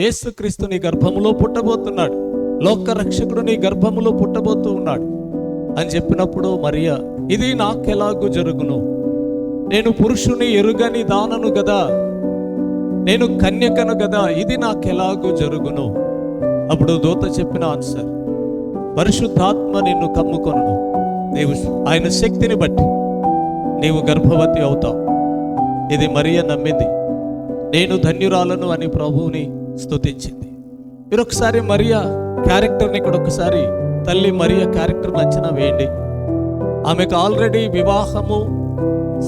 యేసుక్రీస్తు నీ గర్భములో పుట్టబోతున్నాడు, లోక రక్షకుడు నీ గర్భములో పుట్టబోతూ ఉన్నాడు అని చెప్పినప్పుడు మరియా, ఇది నాకెలాగూ జరుగును, నేను పురుషుని ఎరుగని దానను గదా, నేను కన్యకను గదా, ఇది నాకెలాగూ జరుగును. అప్పుడు దూత చెప్పిన ఆన్సర్, పరిశుద్ధాత్మ నిన్ను కమ్ముకొనును, నీవు ఆయన శక్తిని బట్టి నీవు గర్భవతి అవుతావు. ఇది మరియా నమ్మింది. నేను ధన్యురాలను అని ప్రభువుని స్తుతించింది. మీరు ఒకసారి మరియా క్యారెక్టర్ని ఇక్కడ ఒకసారి తల్లి మరియా క్యారెక్టర్ అంచనా వేయండి. ఆమెకు ఆల్రెడీ వివాహము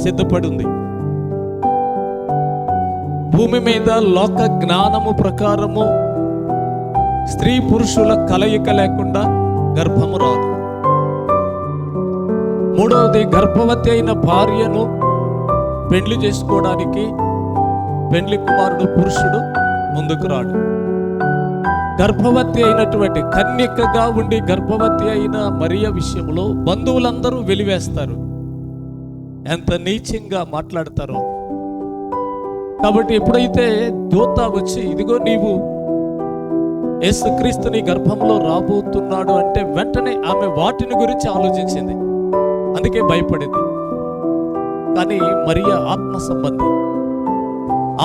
సిద్ధపడి ఉంది. భూమి మీద లోక జ్ఞానము ప్రకారము స్త్రీ పురుషుల కలయిక లేకుండా గర్భము రాదు. మూడవది, గర్భవతి అయిన భార్యను పెండ్లి చేసుకోవడానికి పెండ్లి కుమారుడు పురుషుడు ముందుకు రాడు. గర్భవతి అయినటువంటి కన్యకగా ఉండి గర్భవతి అయిన మరియ విషయంలో బంధువులందరూ వెలివేస్తారు, ఎంత నీచంగా మాట్లాడతారో. కాబట్టి ఎప్పుడైతే దూత వచ్చి ఇదిగో నీవు యేసుక్రీస్తు నీ గర్భంలో రాబోతున్నాడు అంటే వెంటనే ఆమె వాటిని గురించి ఆలోచించింది, అందుకే భయపడింది. కానీ మరియా ఆత్మ సంబంధి,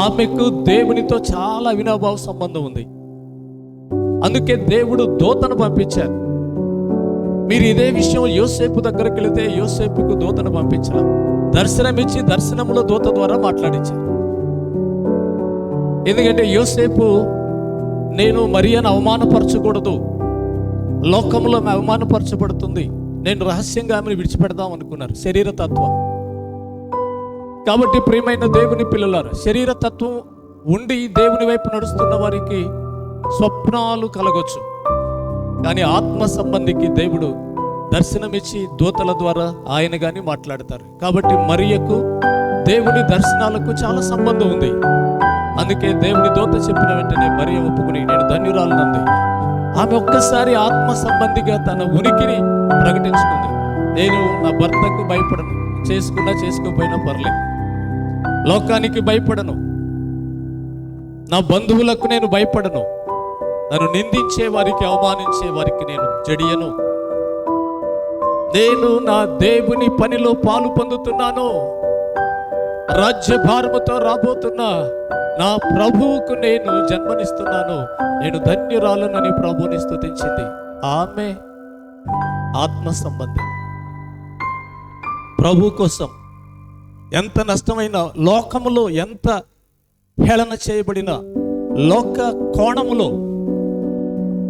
ఆమెకు దేవునితో చాలా అవినాభావ సంబంధం ఉంది. అందుకే దేవుడు దూతను పంపించారు. మీరు ఇదే విషయం యోసేపు దగ్గరికి వెళితే యోసేపుకు దూతను పంపించారు, దర్శనమిచ్చి దర్శనంలో దూత ద్వారా మాట్లాడించారు. ఎందుకంటే యోసేపు, నేను మరియను అవమానపరచకూడదు, లోకంలో అవమానపరచబడుతుంది, నేను రహస్యంగా ఆమెను విడిచిపెడదాం అనుకున్నారు, శరీర తత్వం. కాబట్టి ప్రియమైన దేవుని పిల్లలారా, శరీర తత్వం ఉండి దేవుని వైపు నడుస్తున్న వారికి స్వప్నాలు కలగొచ్చు, కానీ ఆత్మ సంబంధికి దేవుడు దర్శనమిచ్చి దూతల ద్వారా ఆయన గాని మాట్లాడతారు. కాబట్టి మరియకు దేవుని దర్శనాలకు చాలా సంబంధం ఉంది. అందుకే దేవుని దూత చెప్పిన వెంటనే మరియ ఒప్పుకుని నేను ధన్యురాలనుంది. ఆమె ఒక్కసారి ఆత్మ సంబంధిగా తన ఉనికిని ప్రకటించుకుంది. నేను నా భర్తకు భయపడను, చేసుకున్నా చేసుకోపోయినా పర్లేదు, లోకానికి భయపడను, నా బంధువులకు నేను భయపడను, నన్ను నిందించే వారికి అవమానించే వారికి నేను జడియను, నేను నా దేవుని పనిలో పాలు పొందుతున్నాను, రాజ్యభారముతో రాబోతున్నా నా ప్రభువుకు నేను జన్మనిస్తున్నాను, నేను ధన్యురాలనని ప్రభువుని స్తుతించింది. ఆమె ఆత్మ సంబంధి. ప్రభు కోసం ఎంత నష్టమైన, లోకములో ఎంత హేళన చేయబడిన, లోక కోణములో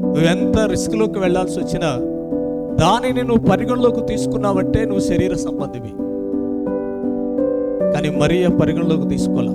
నువ్వు ఎంత రిస్క్లోకి వెళ్ళాల్సి వచ్చినా దానిని నువ్వు పరిగణలోకి తీసుకున్నావంటే నువ్వు శరీర సంబంధివి. కానీ మరియ పరిగణలోకి తీసుకోవాలి.